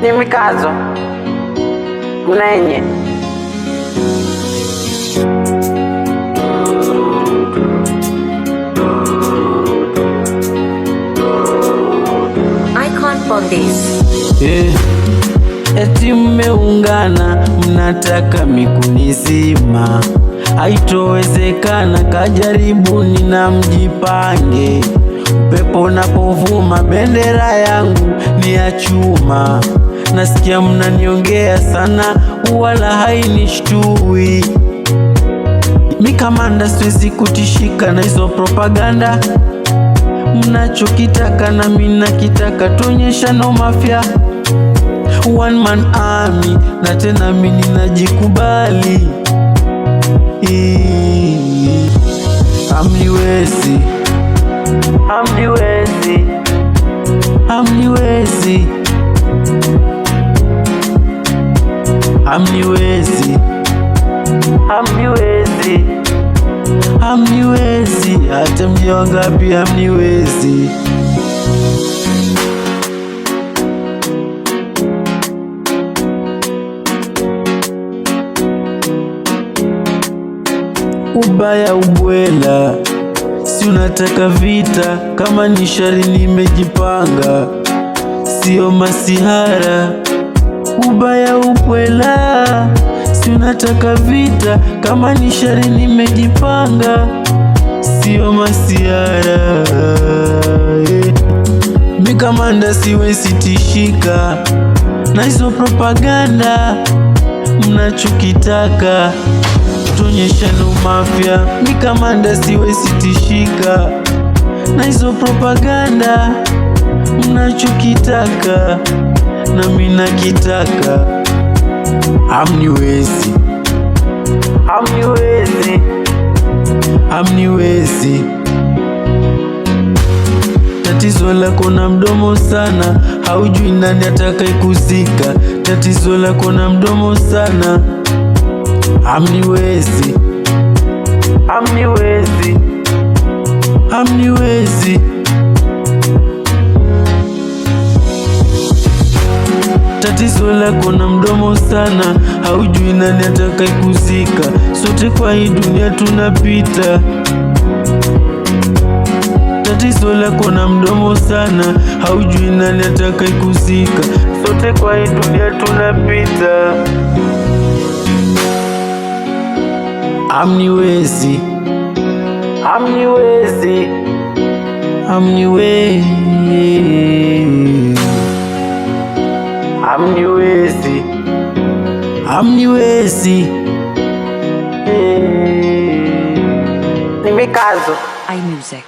Ni mikazo mnenye Icon Foundation. Eti mmeungana mnataka mikunizima, haitowezekana, kajaribuni na mjipange. Upepo unapovuma bendera yangu ni ya chuma. Nasikia mnaniongea sana wala hainishtui. Mikamanda siwezi kutishika na hizo propaganda. Mnachokitaka na mimi nakitaka, tuonyesha no mafia. One man army na tena mimi ninajikubali. Hamniwezi, hamniwezi, hamniwezi, hamniwezi, hamniwezi, hamniwezi, hata mje wangapi hamniwezi. Ubaya ubwela, si unataka vita, kama ni shari nimejipanga, sio masihara. Ubaya ubwela, si unataka vita, kama ni shari nimejipanga, sio masihara. Mikamanda siwezi tishika na hizo propaganda. Mnachokitaka tuonyesha no mafia. Mikamanda siwezi tishika na hizo propaganda. Mnachokitaka na mimi nakitaka. Hamniwezi, hamniwezi, hamniwezi. Tatizo lako na mdomo sana, haujui nani atakayekuzika. Tatizo lako na mdomo sana. Hamniwezi, hamniwezi, hamniwezi. Tatizo lako na mdomo sana, haujui nani atakayekuzika. Sote kwa hii dunia tunapita. Tatizo lako na mdomo sana, haujui nani atakayekuzika. Sote kwa hii dunia tunapita. Hamniwezi, hamniwezi, hamniwezi, hamniwezi, hamniwezi. ni mikazo. iMusic.